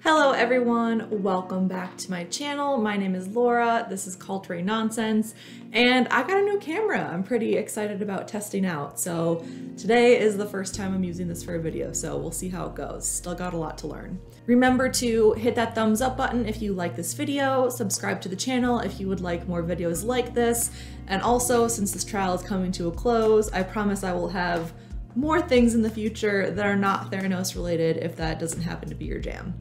Hello everyone, welcome back to my channel. My name is Laura, this is Culture Nonsense, and I got a new camera I'm pretty excited about testing out. So today is the first time I'm using this for a video, so we'll see how it goes. Still got a lot to learn. Remember to hit that thumbs up button if you like this video, subscribe to the channel if you would like more videos like this, and also since this trial is coming to a close, I promise I will have more things in the future that are not Theranos related if that doesn't happen to be your jam.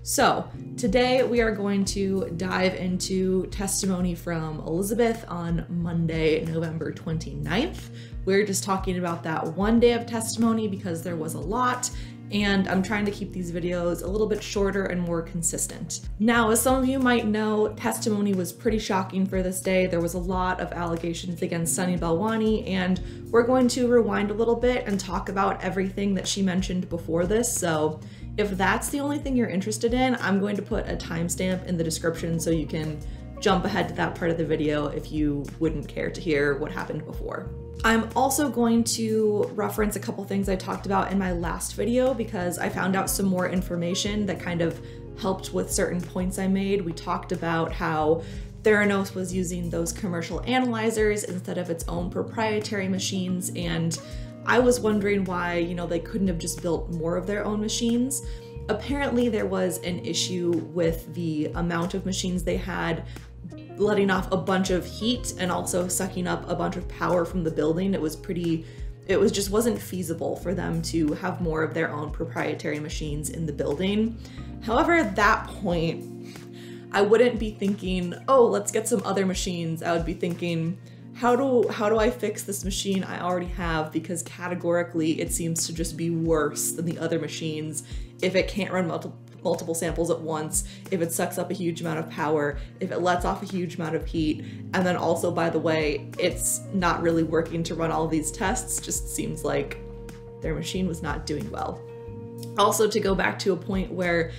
So today we are going to dive into testimony from Elizabeth on Monday, November 29th. We're just talking about that one day of testimony because there was a lot, and I'm trying to keep these videos a little bit shorter and more consistent. Now, as some of you might know, testimony was pretty shocking for this day. There was a lot of allegations against Sunny Balwani, and we're going to rewind a little bit and talk about everything that she mentioned before this. So if that's the only thing you're interested in, I'm going to put a timestamp in the description so you can jump ahead to that part of the video if you wouldn't care to hear what happened before. I'm also going to reference a couple things I talked about in my last video because I found out some more information that kind of helped with certain points I made. We talked about how Theranos was using those commercial analyzers instead of its own proprietary machines, and I was wondering why, they couldn't have just built more of their own machines. Apparently there was an issue with the amount of machines they had, letting off a bunch of heat and also sucking up a bunch of power from the building. It just wasn't feasible for them to have more of their own proprietary machines in the building. However, at that point, I wouldn't be thinking, oh, let's get some other machines. I would be thinking, how do I fix this machine I already have, because categorically it seems to just be worse than the other machines if it can't run multiple samples at once, if it sucks up a huge amount of power, if it lets off a huge amount of heat, and then also, by the way, it's not really working to run all of these tests. Just seems like their machine was not doing well. Also, to go back to a point where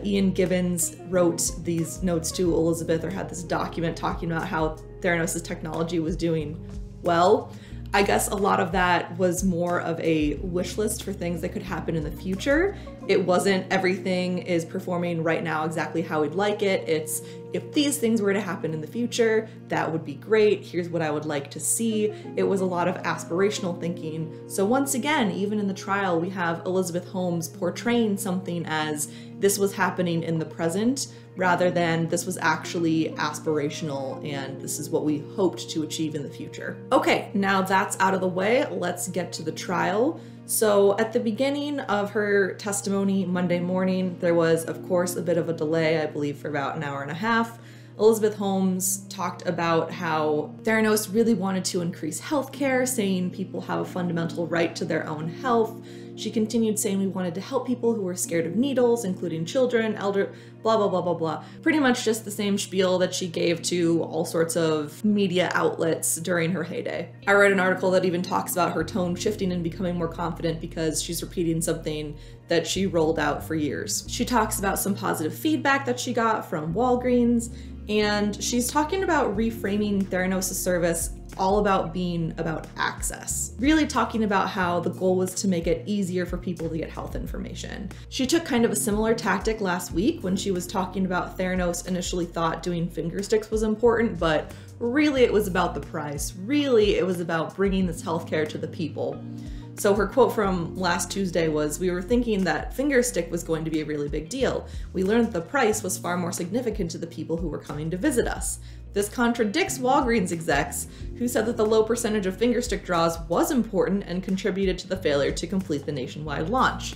Ian Gibbons wrote these notes to Elizabeth, or had this document talking about how Theranos' technology was doing well. I guess a lot of that was more of a wish list for things that could happen in the future. It wasn't everything is performing right now exactly how we'd like it. It's if these things were to happen in the future, that would be great. Here's what I would like to see. It was a lot of aspirational thinking. So once again, even in the trial, we have Elizabeth Holmes portraying something as this was happening in the present rather than this was actually aspirational and this is what we hoped to achieve in the future. Okay, now that's out of the way, let's get to the trial. So at the beginning of her testimony Monday morning, there was, of course, a bit of a delay, I believe for about an hour and a half. Elizabeth Holmes talked about how Theranos really wanted to increase healthcare, saying people have a fundamental right to their own health. She continued saying we wanted to help people who were scared of needles, including children, elder, blah, blah, blah, blah, blah. Pretty much just the same spiel that she gave to all sorts of media outlets during her heyday. I read an article that even talks about her tone shifting and becoming more confident because she's repeating something that she rolled out for years. She talks about some positive feedback that she got from Walgreens, and she's talking about reframing Theranos' service all about being about access. Really talking about how the goal was to make it easier for people to get health information. She took kind of a similar tactic last week when she was talking about Theranos initially thought doing finger sticks was important, but really it was about the price. Really, it was about bringing this healthcare to the people. So her quote from last Tuesday was, "We were thinking that finger stick was going to be a really big deal. We learned that the price was far more significant to the people who were coming to visit us. This contradicts Walgreens execs who said that the low percentage of finger stick draws was important and contributed to the failure to complete the nationwide launch."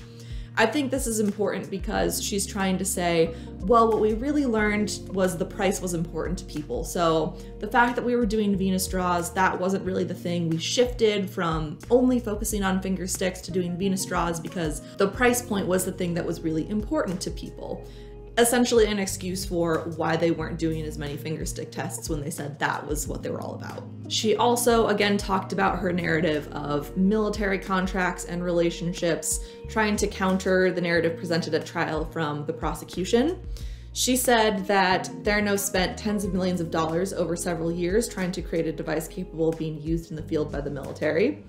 I think this is important because she's trying to say, well, what we really learned was the price was important to people. So the fact that we were doing venous draws, that wasn't really the thing. We shifted from only focusing on finger sticks to doing venous draws because the price point was the thing that was really important to people. Essentially an excuse for why they weren't doing as many finger stick tests when they said that was what they were all about. She also again talked about her narrative of military contracts and relationships, trying to counter the narrative presented at trial from the prosecution. She said that Theranos spent tens of millions of dollars over several years trying to create a device capable of being used in the field by the military.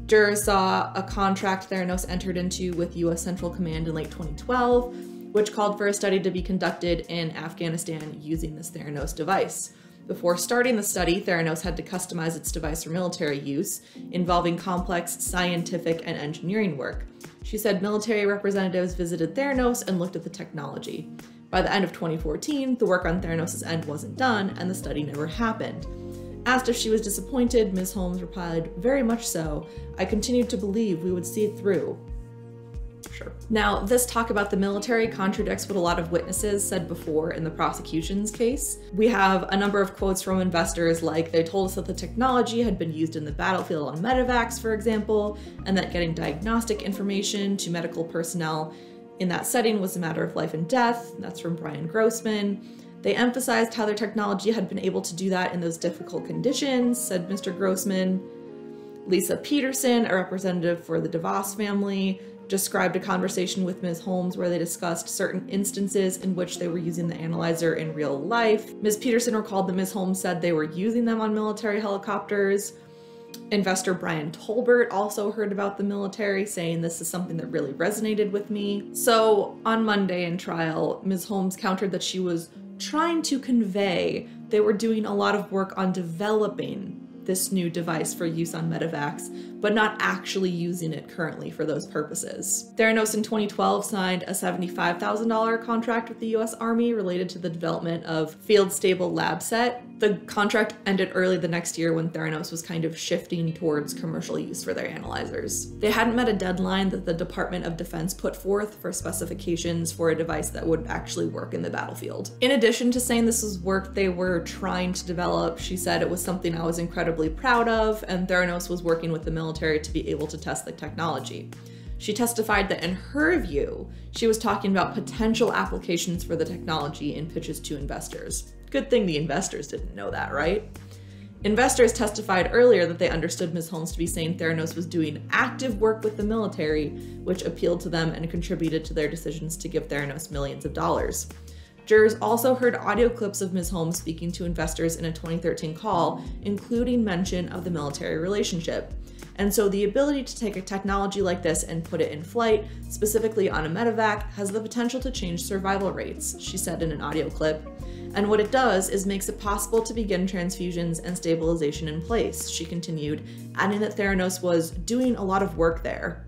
Jurors saw a contract Theranos entered into with US Central Command in late 2012, which called for a study to be conducted in Afghanistan using this Theranos device. Before starting the study, Theranos had to customize its device for military use, involving complex scientific and engineering work. She said military representatives visited Theranos and looked at the technology. By the end of 2014, the work on Theranos' end wasn't done, and the study never happened. Asked if she was disappointed, Ms. Holmes replied, "Very much so. I continued to believe we would see it through." Sure. Now, this talk about the military contradicts what a lot of witnesses said before in the prosecution's case. We have a number of quotes from investors like, "They told us that the technology had been used in the battlefield on medevacs, for example, and that getting diagnostic information to medical personnel in that setting was a matter of life and death." That's from Brian Grossman. "They emphasized how their technology had been able to do that in those difficult conditions," said Mr. Grossman. Lisa Peterson, a representative for the DeVos family, described a conversation with Ms. Holmes where they discussed certain instances in which they were using the analyzer in real life. Ms. Peterson recalled that Ms. Holmes said they were using them on military helicopters. Investor Brian Tolbert also heard about the military, saying this is something that really resonated with me. So on Monday in trial, Ms. Holmes countered that she was trying to convey they were doing a lot of work on developing this new device for use on medevacs, but not actually using it currently for those purposes. Theranos in 2012 signed a $75,000 contract with the US Army related to the development of field-stable lab set. The contract ended early the next year when Theranos was kind of shifting towards commercial use for their analyzers. They hadn't met a deadline that the Department of Defense put forth for specifications for a device that would actually work in the battlefield. In addition to saying this was work they were trying to develop, she said it was something I was incredibly proud of, and Theranos was working with the military to be able to test the technology. She testified that in her view, she was talking about potential applications for the technology in pitches to investors. Good thing the investors didn't know that, right? Investors testified earlier that they understood Ms. Holmes to be saying Theranos was doing active work with the military, which appealed to them and contributed to their decisions to give Theranos millions of dollars. Jurors also heard audio clips of Ms. Holmes speaking to investors in a 2013 call, including mention of the military relationship. And so the ability to take a technology like this and put it in flight, specifically on a medevac, has the potential to change survival rates, she said in an audio clip. And what it does is makes it possible to begin transfusions and stabilization in place, she continued, adding that Theranos was doing a lot of work there.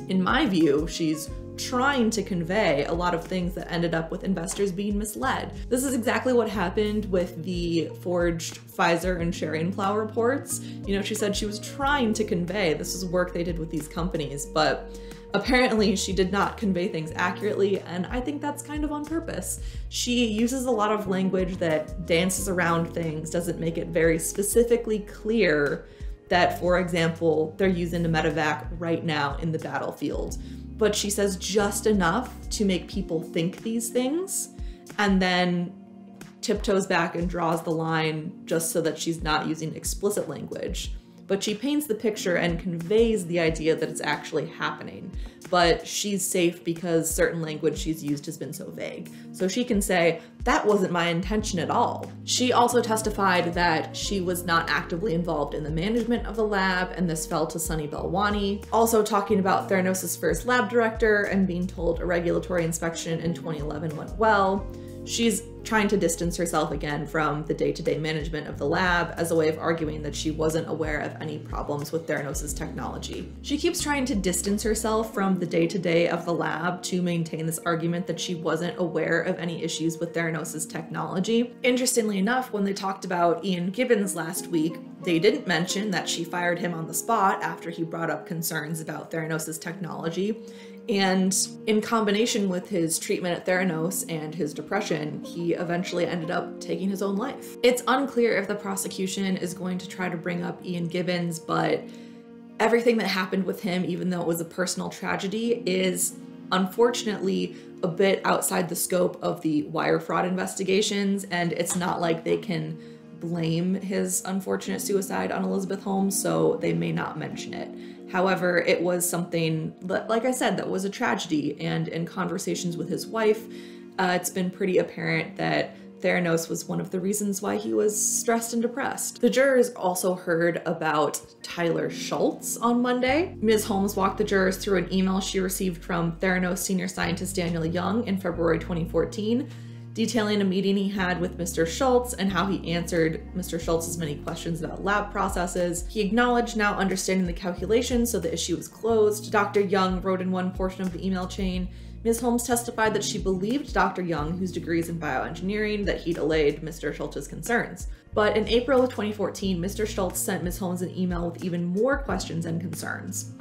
In my view, she's trying to convey a lot of things that ended up with investors being misled. This is exactly what happened with the forged Pfizer and Schering-Plough reports. You know, she said she was trying to convey this is work they did with these companies, but apparently she did not convey things accurately, and I think that's kind of on purpose. She uses a lot of language that dances around things, doesn't make it very specifically clear that, for example, they're using a medevac right now in the battlefield. But she says just enough to make people think these things, and then tiptoes back and draws the line just so that she's not using explicit language. But she paints the picture and conveys the idea that it's actually happening. But she's safe because certain language she's used has been so vague. So she can say, that wasn't my intention at all. She also testified that she was not actively involved in the management of the lab, and this fell to Sunny Belwani. Also talking about Theranos' first lab director and being told a regulatory inspection in 2011 went well. She's trying to distance herself again from the day-to-day management of the lab as a way of arguing that she wasn't aware of any problems with Theranos' technology. She keeps trying to distance herself from the day-to-day of the lab to maintain this argument that she wasn't aware of any issues with Theranos' technology. Interestingly enough, when they talked about Ian Gibbons last week, they didn't mention that she fired him on the spot after he brought up concerns about Theranos' technology. And in combination with his treatment at Theranos and his depression, he eventually ended up taking his own life. It's unclear if the prosecution is going to try to bring up Ian Gibbons, but everything that happened with him, even though it was a personal tragedy, is unfortunately a bit outside the scope of the wire fraud investigations, and it's not like they can blame his unfortunate suicide on Elizabeth Holmes, so they may not mention it. However, it was something that, like I said, that was a tragedy, and in conversations with his wife, it's been pretty apparent that Theranos was one of the reasons why he was stressed and depressed. The jurors also heard about Tyler Schultz on Monday. Ms. Holmes walked the jurors through an email she received from Theranos senior scientist Daniel Young in February 2014, detailing a meeting he had with Mr. Schultz and how he answered Mr. Schultz's many questions about lab processes. He acknowledged now understanding the calculations, so the issue was closed. Dr. Young wrote in one portion of the email chain, Ms. Holmes testified that she believed Dr. Young, whose degree is in bioengineering, that he'd allayed Mr. Schultz's concerns. But in April of 2014, Mr. Schultz sent Ms. Holmes an email with even more questions and concerns.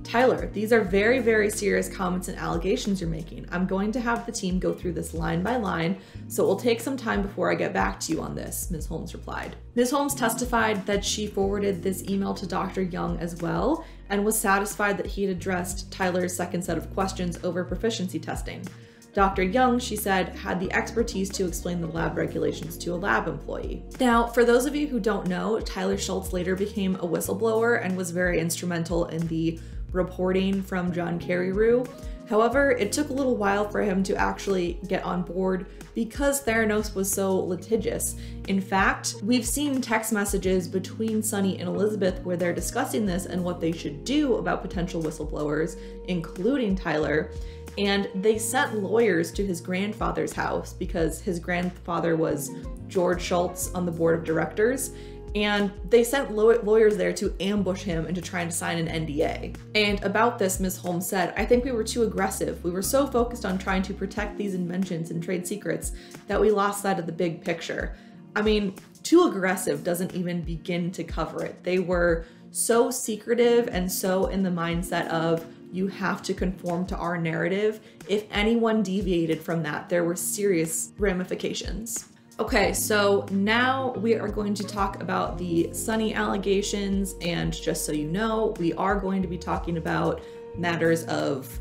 Tyler, these are very, very serious comments and allegations you're making. I'm going to have the team go through this line by line, so it will take some time before I get back to you on this, Ms. Holmes replied. Ms. Holmes testified that she forwarded this email to Dr. Young as well, and was satisfied that he had addressed Tyler's second set of questions over proficiency testing. Dr. Young, she said, had the expertise to explain the lab regulations to a lab employee. Now, for those of you who don't know, Tyler Schultz later became a whistleblower and was very instrumental in the reporting from John Carreyrou. However, it took a little while for him to actually get on board because Theranos was so litigious. In fact, we've seen text messages between Sunny and Elizabeth where they're discussing this and what they should do about potential whistleblowers, including Tyler. And they sent lawyers to his grandfather's house because his grandfather was George Schultz on the board of directors. And they sent lawyers there to ambush him and to try and sign an NDA. And about this, Ms. Holmes said, I think we were too aggressive. We were so focused on trying to protect these inventions and trade secrets that we lost sight of the big picture. I mean, too aggressive doesn't even begin to cover it. They were so secretive and so in the mindset of, you have to conform to our narrative. If anyone deviated from that, there were serious ramifications. Okay, so now we are going to talk about the Sunny allegations, and just so you know, we are going to be talking about matters of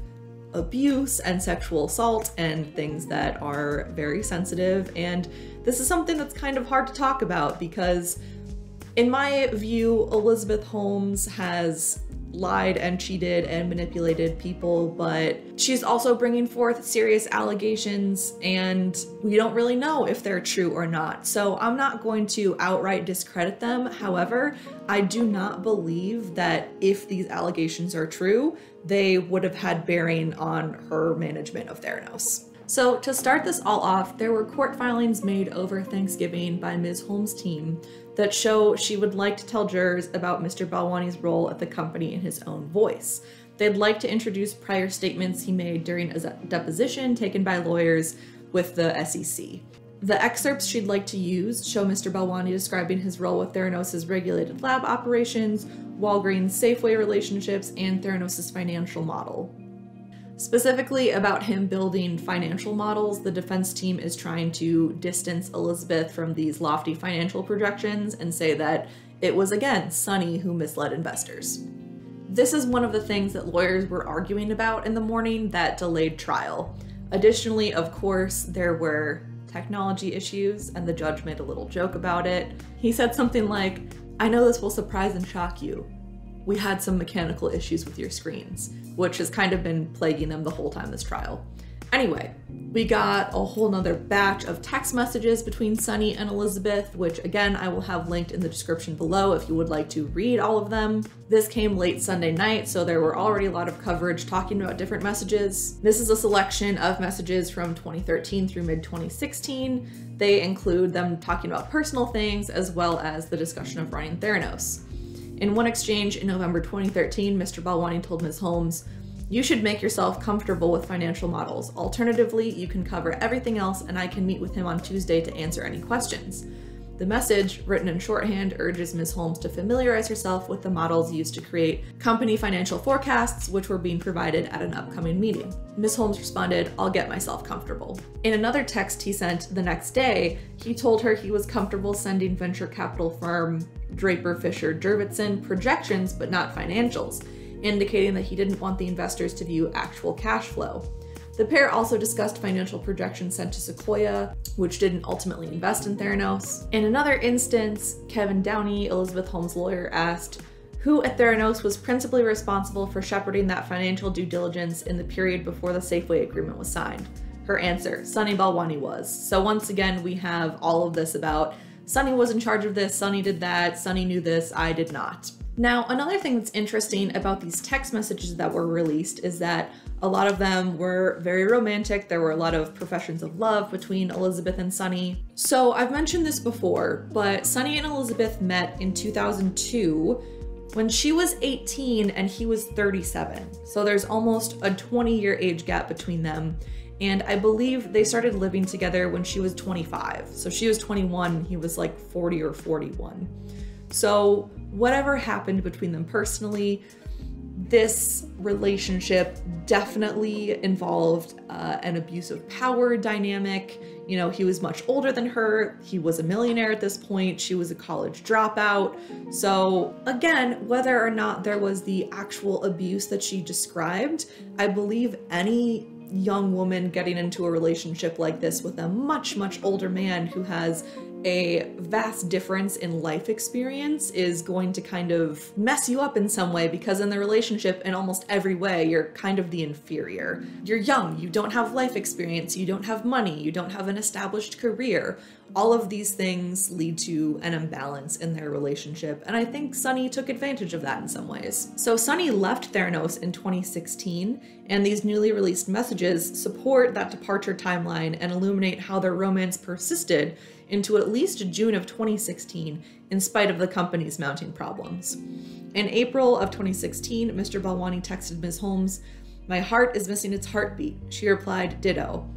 abuse and sexual assault and things that are very sensitive, and this is something that's kind of hard to talk about because in my view, Elizabeth Holmes has lied and cheated and manipulated people, but she's also bringing forth serious allegations and we don't really know if they're true or not. So I'm not going to outright discredit them. However, I do not believe that if these allegations are true, they would have had bearing on her management of Theranos. So to start this all off, there were court filings made over Thanksgiving by Ms. Holmes' team that show she would like to tell jurors about Mr. Balwani's role at the company in his own voice. They'd like to introduce prior statements he made during a deposition taken by lawyers with the SEC. The excerpts she'd like to use show Mr. Balwani describing his role with Theranos' regulated lab operations, Walgreens Safeway relationships, and Theranos' financial model. Specifically about him building financial models, the defense team is trying to distance Elizabeth from these lofty financial projections and say that it was, again, Sunny who misled investors. This is one of the things that lawyers were arguing about in the morning that delayed trial. Additionally, of course, there were technology issues, and the judge made a little joke about it. He said something like, I know this will surprise and shock you. We had some mechanical issues with your screens, which has kind of been plaguing them the whole time this trial. Anyway, we got a whole nother batch of text messages between Sunny and Elizabeth, which again, I will have linked in the description below if you would like to read all of them. This came late Sunday night, so there were already a lot of coverage talking about different messages. This is a selection of messages from 2013 through mid-2016. They include them talking about personal things as well as the discussion of running Theranos. In one exchange in November 2013, Mr. Balwani told Ms. Holmes, you should make yourself comfortable with financial models. Alternatively, you can cover everything else and I can meet with him on Tuesday to answer any questions. The message, written in shorthand, urges Ms. Holmes to familiarize herself with the models used to create company financial forecasts, which were being provided at an upcoming meeting. Ms. Holmes responded, I'll get myself comfortable. In another text he sent the next day, he told her he was comfortable sending venture capital firm Draper Fisher Jurvetson projections, but not financials, indicating that he didn't want the investors to view actual cash flow. The pair also discussed financial projections sent to Sequoia, which didn't ultimately invest in Theranos. In another instance, Kevin Downey, Elizabeth Holmes' lawyer, asked, who at Theranos was principally responsible for shepherding that financial due diligence in the period before the Safeway agreement was signed? Her answer, Sunny Balwani was. So once again, we have all of this about Sunny was in charge of this, Sunny did that, Sunny knew this, I did not. Now, another thing that's interesting about these text messages that were released is that a lot of them were very romantic. There were a lot of professions of love between Elizabeth and Sunny. So I've mentioned this before, but Sunny and Elizabeth met in 2002 when she was 18 and he was 37. So there's almost a 20-year age gap between them. And I believe they started living together when she was 25. So she was 21, he was like 40 or 41. So whatever happened between them personally, this relationship definitely involved an abusive power dynamic. You know, he was much older than her. He was a millionaire at this point. She was a college dropout. So again, whether or not there was the actual abuse that she described, I believe any young woman getting into a relationship like this with a much, much older man who has a vast difference in life experience is going to kind of mess you up in some way, because in the relationship, in almost every way, you're kind of the inferior. You're young, you don't have life experience, you don't have money, you don't have an established career. All of these things lead to an imbalance in their relationship, and I think Sunny took advantage of that in some ways. So Sunny left Theranos in 2016, and these newly released messages support that departure timeline and illuminate how their romance persisted into at least June of 2016, in spite of the company's mounting problems. In April of 2016, Mr. Balwani texted Ms. Holmes, "My heart is missing its heartbeat." She replied, "Ditto.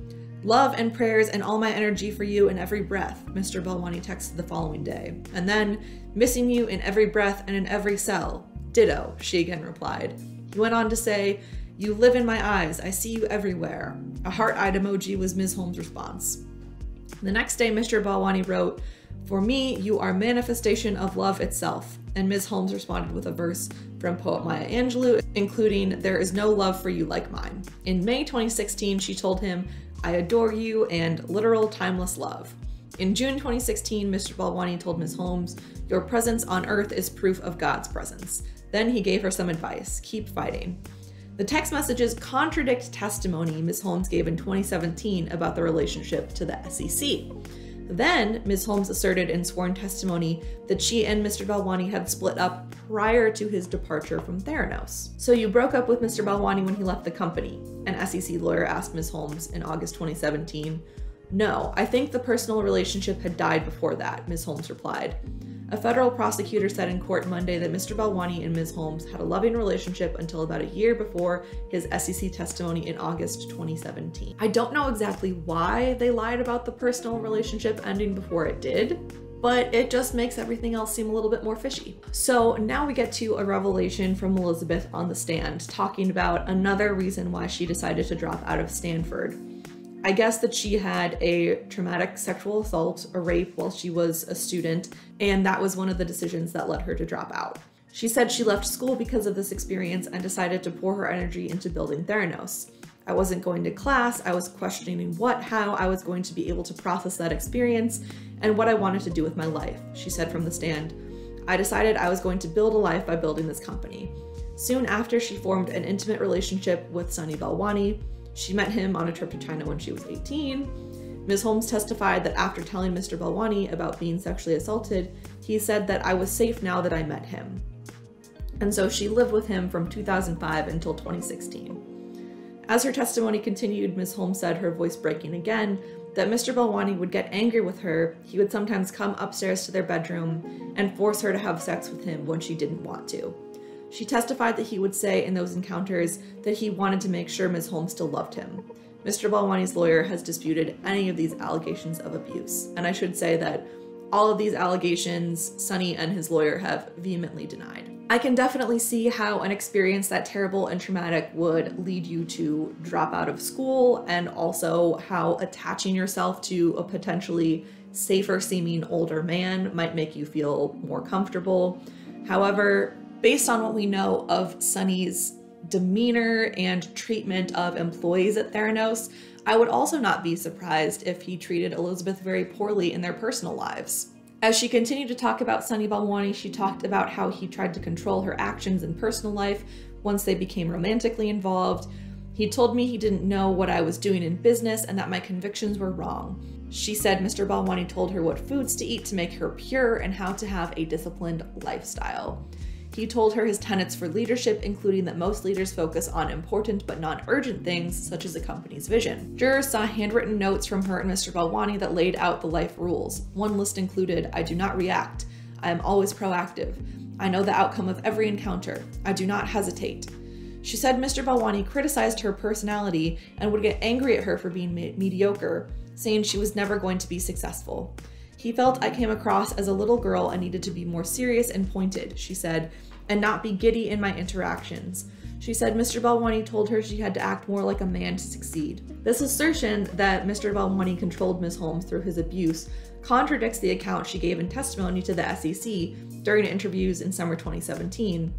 Love and prayers and all my energy for you in every breath," Mr. Balwani texted the following day. And then, "Missing you in every breath and in every cell. Ditto," she again replied. He went on to say, "You live in my eyes. I see you everywhere." A heart-eyed emoji was Ms. Holmes' response. The next day, Mr. Balwani wrote, "For me, you are manifestation of love itself." And Ms. Holmes responded with a verse from poet Maya Angelou, including, "There is no love for you like mine." In May 2016, she told him, "I adore you," and literal timeless love. In June 2016, Mr. Balwani told Ms. Holmes, "Your presence on earth is proof of God's presence." Then he gave her some advice: keep fighting. The text messages contradict testimony Ms. Holmes gave in 2017 about the relationship to the SEC. Then, Ms. Holmes asserted in sworn testimony that she and Mr. Balwani had split up prior to his departure from Theranos. "So you broke up with Mr. Balwani when he left the company?" an SEC lawyer asked Ms. Holmes in August 2017. "No, I think the personal relationship had died before that," Ms. Holmes replied. A federal prosecutor said in court Monday that Mr. Balwani and Ms. Holmes had a loving relationship until about a year before his SEC testimony in August 2017. I don't know exactly why they lied about the personal relationship ending before it did, but it just makes everything else seem a little bit more fishy. So now we get to a revelation from Elizabeth on the stand, talking about another reason why she decided to drop out of Stanford. I guess that she had a traumatic sexual assault, a rape, while she was a student, and that was one of the decisions that led her to drop out. She said she left school because of this experience and decided to pour her energy into building Theranos. "I wasn't going to class, I was questioning how I was going to be able to process that experience and what I wanted to do with my life," she said from the stand. "I decided I was going to build a life by building this company." Soon after, she formed an intimate relationship with Sunny Balwani. She met him on a trip to China when she was 18. Ms. Holmes testified that after telling Mr. Balwani about being sexually assaulted, he said that "I was safe now that I met him." And so she lived with him from 2005 until 2016. As her testimony continued, Ms. Holmes said, her voice breaking again, that Mr. Balwani would get angry with her. He would sometimes come upstairs to their bedroom and force her to have sex with him when she didn't want to. She testified that he would say in those encounters that he wanted to make sure Ms. Holmes still loved him. Mr. Balwani's lawyer has disputed any of these allegations of abuse, and I should say that all of these allegations Sunny and his lawyer have vehemently denied. I can definitely see how an experience that terrible and traumatic would lead you to drop out of school, and also how attaching yourself to a potentially safer seeming older man might make you feel more comfortable. However, based on what we know of Sunny's demeanor and treatment of employees at Theranos, I would also not be surprised if he treated Elizabeth very poorly in their personal lives. As she continued to talk about Sunny Balwani, she talked about how he tried to control her actions in personal life once they became romantically involved. He told me he didn't know what I was doing in business and that my convictions were wrong. She said Mr. Balwani told her what foods to eat to make her pure and how to have a disciplined lifestyle. He told her his tenets for leadership, including that most leaders focus on important but non-urgent things, such as a company's vision. Jurors saw handwritten notes from her and Mr. Balwani that laid out the life rules. One list included, "I do not react. I am always proactive. I know the outcome of every encounter. I do not hesitate." She said Mr. Balwani criticized her personality and would get angry at her for being mediocre, saying she was never going to be successful. He felt I came across as a little girl and needed to be more serious and pointed, she said, and not be giddy in my interactions. She said Mr. Balwani told her she had to act more like a man to succeed. This assertion that Mr. Balwani controlled Ms. Holmes through his abuse contradicts the account she gave in testimony to the SEC during interviews in summer 2017.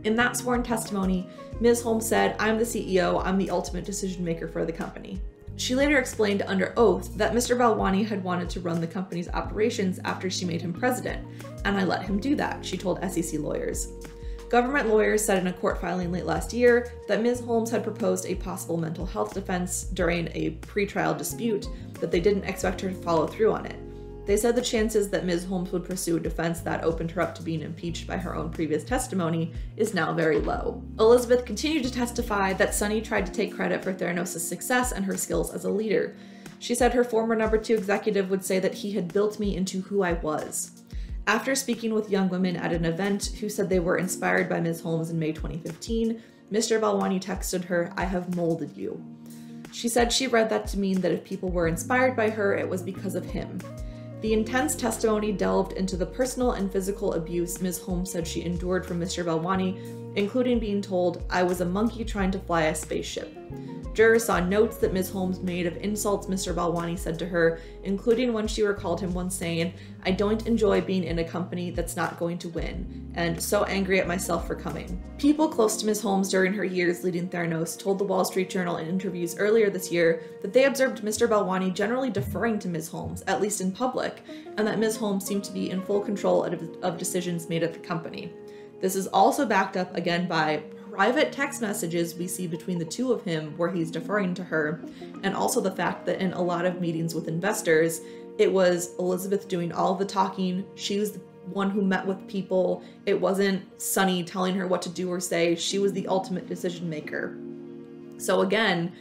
In that sworn testimony, Ms. Holmes said, "I'm the CEO, I'm the ultimate decision maker for the company." She later explained under oath that Mr. Balwani had wanted to run the company's operations after she made him president, and I let him do that, she told SEC lawyers. Government lawyers said in a court filing late last year that Ms. Holmes had proposed a possible mental health defense during a pretrial dispute, but they didn't expect her to follow through on it. They said the chances that Ms. Holmes would pursue a defense that opened her up to being impeached by her own previous testimony is now very low. Elizabeth continued to testify that Sunny tried to take credit for Theranos' success and her skills as a leader. She said her former number 2 executive would say that he had built me into who I was. After speaking with young women at an event who said they were inspired by Ms. Holmes in May 2015, Mr. Balwani texted her, "I have molded you." She said she read that to mean that if people were inspired by her, it was because of him. The intense testimony delved into the personal and physical abuse Ms. Holmes said she endured from Mr. Balwani, including being told, "I was a monkey trying to fly a spaceship." Jurors saw notes that Ms. Holmes made of insults Mr. Balwani said to her, including when she recalled him once saying, "I don't enjoy being in a company that's not going to win," and "so angry at myself for coming." People close to Ms. Holmes during her years leading Theranos told the Wall Street Journal in interviews earlier this year that they observed Mr. Balwani generally deferring to Ms. Holmes, at least in public, and that Ms. Holmes seemed to be in full control of decisions made at the company. This is also backed up again by private text messages we see between the two of him where he's deferring to her, and also the fact that in a lot of meetings with investors, it was Elizabeth doing all the talking. She was the one who met with people. It wasn't Sunny telling her what to do or say. She was the ultimate decision maker. So again,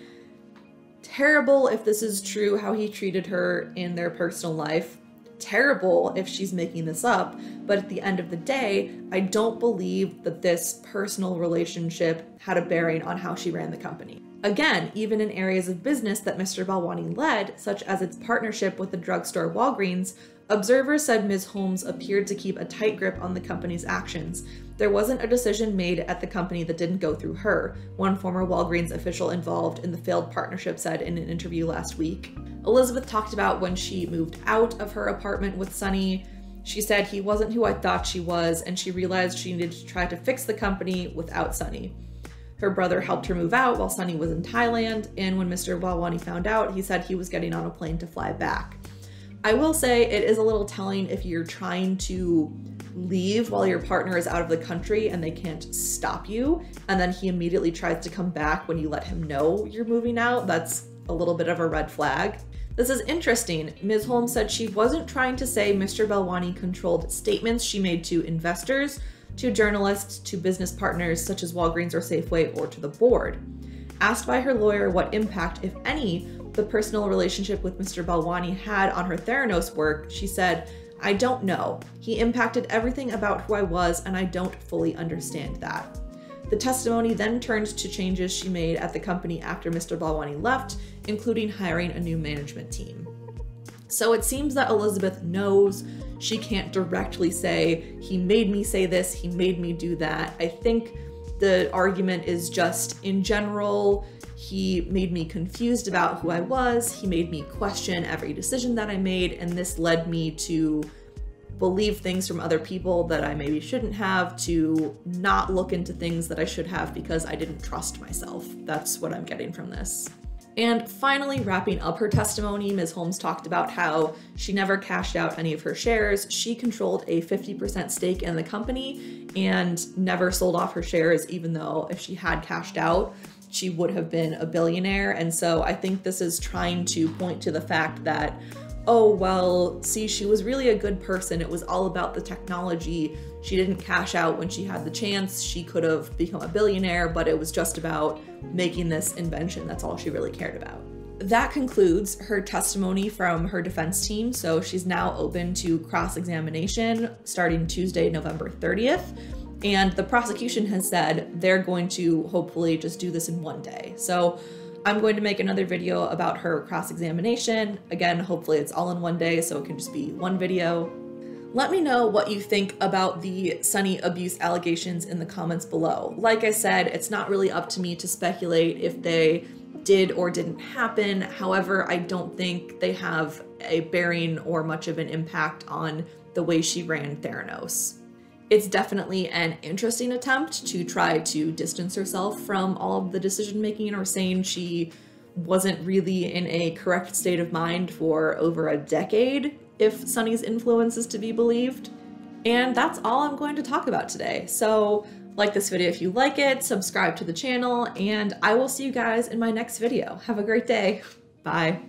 terrible if this is true how he treated her in their personal life. Terrible if she's making this up, but at the end of the day, I don't believe that this personal relationship had a bearing on how she ran the company. Again, even in areas of business that Mr. Balwani led, such as its partnership with the drugstore Walgreens, observers said Ms. Holmes appeared to keep a tight grip on the company's actions. There wasn't a decision made at the company that didn't go through her, one former Walgreens official involved in the failed partnership said in an interview last week. Elizabeth talked about when she moved out of her apartment with Sunny. She said he wasn't who I thought she was, and she realized she needed to try to fix the company without Sunny. Her brother helped her move out while Sunny was in Thailand, and when Mr. Balwani found out, he said he was getting on a plane to fly back. I will say it is a little telling if you're trying to leave while your partner is out of the country and they can't stop you, and then he immediately tries to come back when you let him know you're moving out. That's a little bit of a red flag. This is interesting. Ms. Holmes said she wasn't trying to say Mr. Balwani controlled statements she made to investors, to journalists, to business partners such as Walgreens or Safeway, or to the board. Asked by her lawyer what impact, if any, the personal relationship with Mr. Balwani had on her Theranos work, she said, "I don't know. He impacted everything about who I was, and I don't fully understand that." The testimony then turned to changes she made at the company after Mr. Balwani left, including hiring a new management team. So it seems that Elizabeth knows she can't directly say, he made me say this, he made me do that. I think the argument is just, in general, he made me confused about who I was, he made me question every decision that I made, and this led me to believe things from other people that I maybe shouldn't have, to not look into things that I should have because I didn't trust myself. That's what I'm getting from this. And finally, wrapping up her testimony, Ms. Holmes talked about how she never cashed out any of her shares. She controlled a 50% stake in the company and never sold off her shares, even though if she had cashed out, she would have been a billionaire. And so I think this is trying to point to the fact that, oh, well, see, she was really a good person. It was all about the technology. She didn't cash out when she had the chance. She could have become a billionaire, but it was just about making this invention. That's all she really cared about. That concludes her testimony from her defense team. So she's now open to cross-examination starting Tuesday, November 30th. And the prosecution has said they're going to hopefully just do this in one day. So I'm going to make another video about her cross-examination. Again, hopefully it's all in one day, so it can just be one video. Let me know what you think about the Sunny abuse allegations in the comments below. Like I said, it's not really up to me to speculate if they did or didn't happen. However, I don't think they have a bearing or much of an impact on the way she ran Theranos. It's definitely an interesting attempt to try to distance herself from all of the decision-making, or saying she wasn't really in a correct state of mind for over a decade, if Sunny's influence is to be believed. And that's all I'm going to talk about today. So like this video if you like it, subscribe to the channel, and I will see you guys in my next video. Have a great day. Bye.